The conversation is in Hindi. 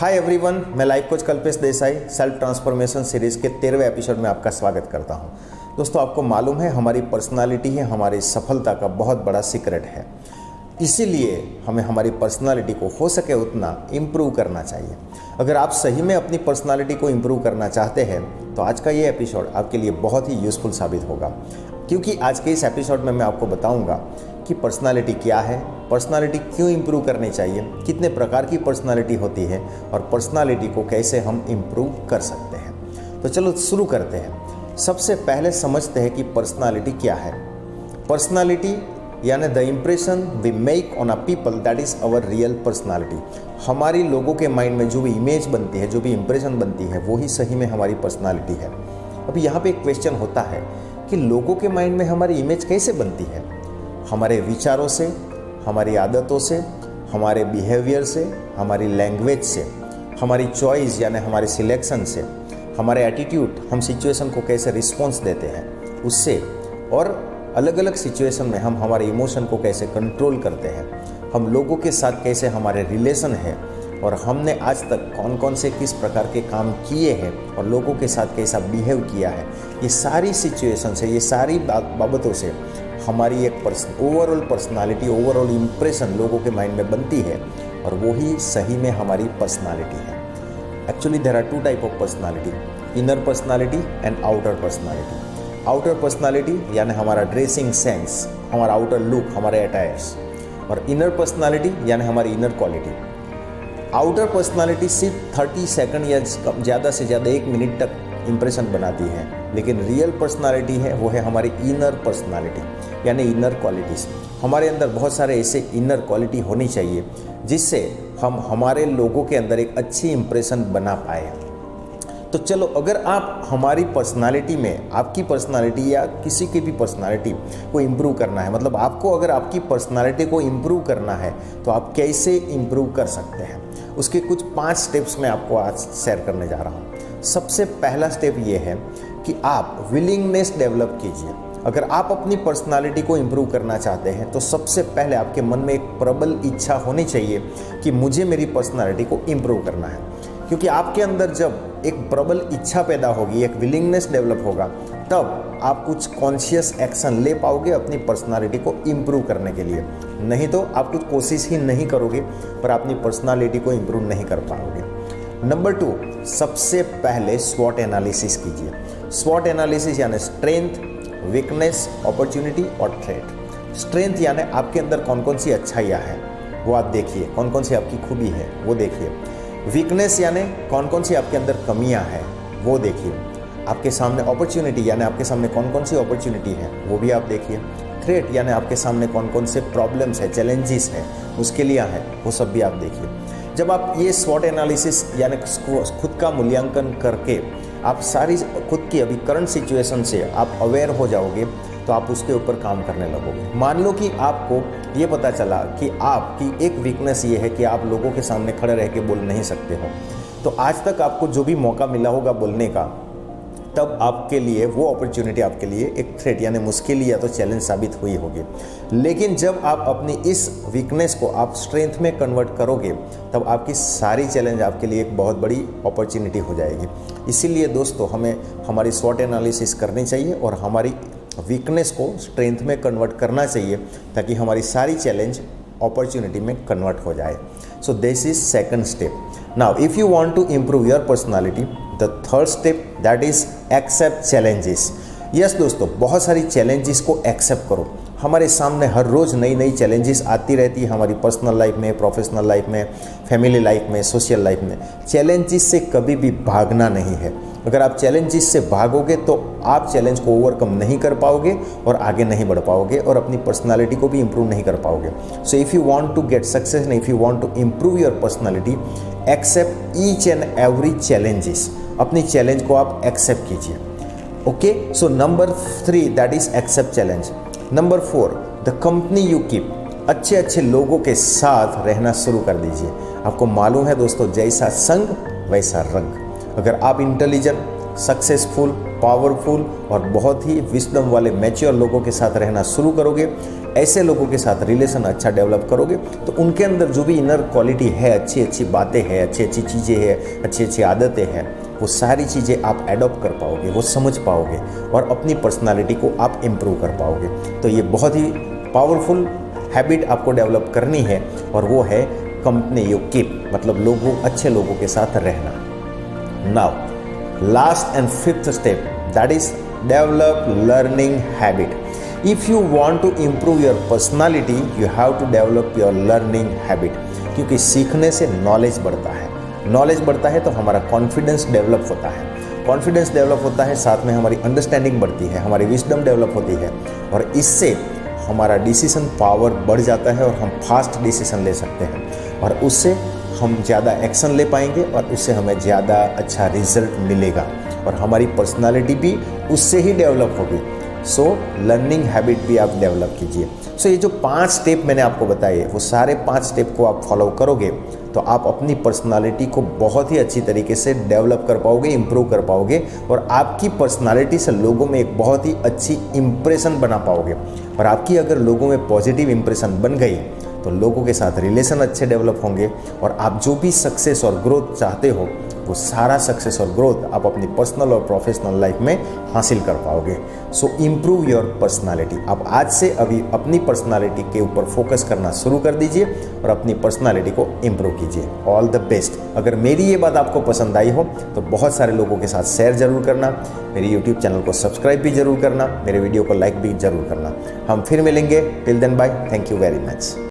हाय एवरीवन, मैं life coach Kalpesh Desai self transformation series के 13वें एपिसोड में आपका स्वागत करता हूं। दोस्तों, आपको मालूम है हमारी पर्सनालिटी ही हमारी सफलता का बहुत बड़ा सीक्रेट है। इसीलिए हमें हमारी पर्सनालिटी को हो सके उतना इम्प्रूव करना चाहिए। अगर आप सही में अपनी पर्सनालिटी को इम्प्रूव करना चाहते हैं तो आज का ये एपिसोड आपके लिए बहुत ही यूज़फुल साबित होगा, क्योंकि आज के इस एपिसोड में मैं आपको बताऊंगा कि पर्सनालिटी क्या है, पर्सनालिटी क्यों इम्प्रूव करनी चाहिए, कितने प्रकार की पर्सनालिटी होती है और पर्सनालिटी को कैसे हम इम्प्रूव कर सकते हैं। तो चलो शुरू करते हैं। सबसे पहले समझते हैं कि पर्सनालिटी क्या है। पर्सनालिटी यानी the impression we make on a people, that is our real personality. हमारी लोगों के माइंड में जो भी इमेज बनती है, जो भी इम्प्रेशन बनती है, वही सही में हमारी पर्सनालिटी है। अभी यहाँ पे एक क्वेश्चन होता है कि लोगों के माइंड में हमारी इमेज कैसे बनती है? हमारे विचारों से, हमारी आदतों से, हमारे बिहेवियर से, हमारी लैंग्वेज से, हमारी चॉइस यानी हमारे सिलेक्शन से, हमारे एटीट्यूड, हम सिचुएशन को कैसे रिस्पॉन्स देते हैं उससे, और अलग अलग सिचुएशन में हम हमारे इमोशन को कैसे कंट्रोल करते हैं, हम लोगों के साथ कैसे हमारे रिलेशन है और हमने आज तक कौन कौन से किस प्रकार के काम किए हैं और लोगों के साथ कैसा बिहेव किया है, ये सारी सिचुएशन से, ये सारी बाबतों से हमारी एक ओवरऑल पर्सनालिटी, ओवरऑल इम्प्रेशन लोगों के माइंड में बनती है और वही सही में हमारी पर्सनालिटी है। Actually there are two type of personality, inner personality and outer personality. Outer personality यानी हमारा ड्रेसिंग सेंस, हमारा आउटर लुक, हमारे अटायर्स, और इनर पर्सनालिटी यानी हमारी इनर क्वालिटी। आउटर पर्सनालिटी सिर्फ 30 सेकंड या ज़्यादा से ज़्यादा 1 मिनट तक इंप्रेशन बनाती है, लेकिन रियल पर्सनालिटी है वो है हमारी इनर पर्सनालिटी यानी इनर क्वालिटीज़। हमारे अंदर बहुत सारे ऐसे इनर क्वालिटी होनी चाहिए जिससे हम हमारे लोगों के अंदर एक अच्छी इंप्रेशन बना पाए। तो चलो, अगर आप हमारी पर्सनालिटी में, आपकी पर्सनालिटी या किसी की भी पर्सनालिटी को इम्प्रूव करना है, मतलब आपको अगर आपकी पर्सनालिटी को इम्प्रूव करना है तो आप कैसे इम्प्रूव कर सकते हैं, उसके कुछ 5 स्टेप्स मैं आपको आज शेयर करने जा रहा हूँ। सबसे पहला स्टेप ये है कि आप विलिंगनेस डेवलप कीजिए। अगर आप अपनी पर्सनालिटी को इम्प्रूव करना चाहते हैं तो सबसे पहले आपके मन में एक प्रबल इच्छा होनी चाहिए कि मुझे मेरी पर्सनालिटी को इम्प्रूव करना है, क्योंकि आपके अंदर जब एक प्रबल इच्छा पैदा होगी, एक विलिंगनेस डेवलप होगा, तब आप कुछ कॉन्शियस एक्शन ले पाओगे अपनी पर्सनालिटी को इम्प्रूव करने के लिए। नहीं तो आप कुछ कोशिश ही नहीं करोगे पर अपनी पर्सनालिटी को इम्प्रूव नहीं कर पाओगे। नंबर 2, सबसे पहले स्वॉट एनालिसिस कीजिए। स्वॉट एनालिसिस यानी स्ट्रेंथ, वीकनेस, अपॉर्चुनिटी और थ्रेट। स्ट्रेंथ यानी आपके अंदर कौन कौन सी अच्छाइयाँ हैं वो आप देखिए, कौन कौन सी आपकी खूबी है वो देखिए। वीकनेस यानी कौन कौन सी आपके अंदर कमियां हैं वो देखिए। आपके सामने अपॉर्चुनिटी यानी आपके सामने कौन कौन सी अपॉर्चुनिटी है वो भी आप देखिए। थ्रेट यानी आपके सामने कौन कौन से प्रॉब्लम्स है, चैलेंजेस है, मुश्किलें हैं, वो सब भी आप देखिए। जब आप ये स्वॉट एनालिसिस यानी खुद का मूल्यांकन करके आप सारी खुद की अभी करंट सिचुएशन से आप अवेयर हो जाओगे तो आप उसके ऊपर काम करने लगोगे। मान लो कि आपको ये पता चला कि आपकी एक वीकनेस ये है कि आप लोगों के सामने खड़े रह के बोल नहीं सकते हो, तो आज तक आपको जो भी मौका मिला होगा बोलने का, तब आपके लिए वो अपॉर्चुनिटी आपके लिए एक थ्रेट यानी मुश्किल या तो चैलेंज साबित हुई होगी। लेकिन जब आप अपनी इस वीकनेस को आप स्ट्रेंथ में कन्वर्ट करोगे तब आपकी सारी चैलेंज आपके लिए एक बहुत बड़ी अपॉर्चुनिटी हो जाएगी। इसीलिए दोस्तों, हमें हमारी स्वॉट एनालिसिस करनी चाहिए और हमारी वीकनेस को स्ट्रेंथ में कन्वर्ट करना चाहिए ताकि हमारी सारी चैलेंज अपॉर्चुनिटी में कन्वर्ट हो जाए। So this is second step. Now if you want to improve your personality, the third step that is accept challenges. Yes दोस्तों, बहुत सारी चैलेंजेस को एक्सेप्ट करो। हमारे सामने हर रोज़ नई नई चैलेंजेस आती रहती है हमारी पर्सनल लाइफ में, प्रोफेशनल लाइफ में, फैमिली लाइफ में, सोशल लाइफ में। चैलेंजेस से कभी भी भागना नहीं है। अगर आप चैलेंजेस से भागोगे तो आप चैलेंज को ओवरकम नहीं कर पाओगे और आगे नहीं बढ़ पाओगे और अपनी पर्सनालिटी को भी इम्प्रूव नहीं कर पाओगे। So if you want to get success and if you want to improve your personality, accept each and every challenges. अपनी चैलेंज को आप एक्सेप्ट कीजिए। Okay, so number 3 that is accept challenge. Number 4, the company you keep. अच्छे अच्छे लोगों के साथ रहना शुरू कर दीजिए। आपको मालूम है दोस्तों, जैसा संग वैसा रंग। अगर आप इंटेलिजेंट, सक्सेसफुल, पावरफुल और बहुत ही विजडम वाले मैच्योर लोगों के साथ रहना शुरू करोगे, ऐसे लोगों के साथ रिलेशन अच्छा डेवलप करोगे, तो उनके अंदर जो भी इनर क्वालिटी है, अच्छी अच्छी बातें हैं, अच्छी अच्छी चीज़ें हैं, अच्छी अच्छी आदतें हैं, वो सारी चीज़ें आप एडॉप्ट कर पाओगे, वो समझ पाओगे और अपनी पर्सनालिटी को आप इम्प्रूव कर पाओगे। तो ये बहुत ही पावरफुल हैबिट आपको डेवलप करनी है और वो है कंपनी यू कीप, मतलब अच्छे लोगों के साथ रहना। Now last and fifth step, that is develop learning habit. If you want to improve your personality you have to develop your learning habit, क्योंकि सीखने से नॉलेज बढ़ता है, नॉलेज बढ़ता है तो हमारा कॉन्फिडेंस डेवलप होता है, कॉन्फिडेंस डेवलप होता है, साथ में हमारी अंडरस्टैंडिंग बढ़ती है, हमारी विजडम डेवलप होती है और इससे हमारा डिसीजन पावर बढ़ जाता है और हम फास्ट डिसीजन ले सकते हैं और उससे हम ज़्यादा एक्शन ले पाएंगे और उससे हमें ज़्यादा अच्छा रिजल्ट मिलेगा और हमारी पर्सनालिटी भी उससे ही डेवलप होगी। सो लर्निंग हैबिट भी आप डेवलप कीजिए। सो ये जो 5 स्टेप मैंने आपको बताए वो सारे 5 स्टेप को आप फॉलो करोगे तो आप अपनी पर्सनालिटी को बहुत ही अच्छी तरीके से डेवलप कर पाओगे, इम्प्रूव कर पाओगे और आपकी पर्सनालिटी से लोगों में एक बहुत ही अच्छी इम्प्रेशन बना पाओगे। और आपकी अगर लोगों में पॉजिटिव इम्प्रेशन बन गई तो लोगों के साथ रिलेशन अच्छे डेवलप होंगे और आप जो भी सक्सेस और ग्रोथ चाहते हो वो सारा सक्सेस और ग्रोथ आप अपनी पर्सनल और प्रोफेशनल लाइफ में हासिल कर पाओगे। सो इम्प्रूव योर पर्सनालिटी। आप आज से अभी अपनी पर्सनालिटी के ऊपर फोकस करना शुरू कर दीजिए और अपनी पर्सनालिटी को इम्प्रूव कीजिए। All the best. अगर मेरी ये बात आपको पसंद आई हो तो बहुत सारे लोगों के साथ शेयर जरूर करना, मेरे यूट्यूब चैनल को सब्सक्राइब भी जरूर करना, मेरे वीडियो को लाइक भी जरूर करना। हम फिर मिलेंगे। Till then bye, thank you very much.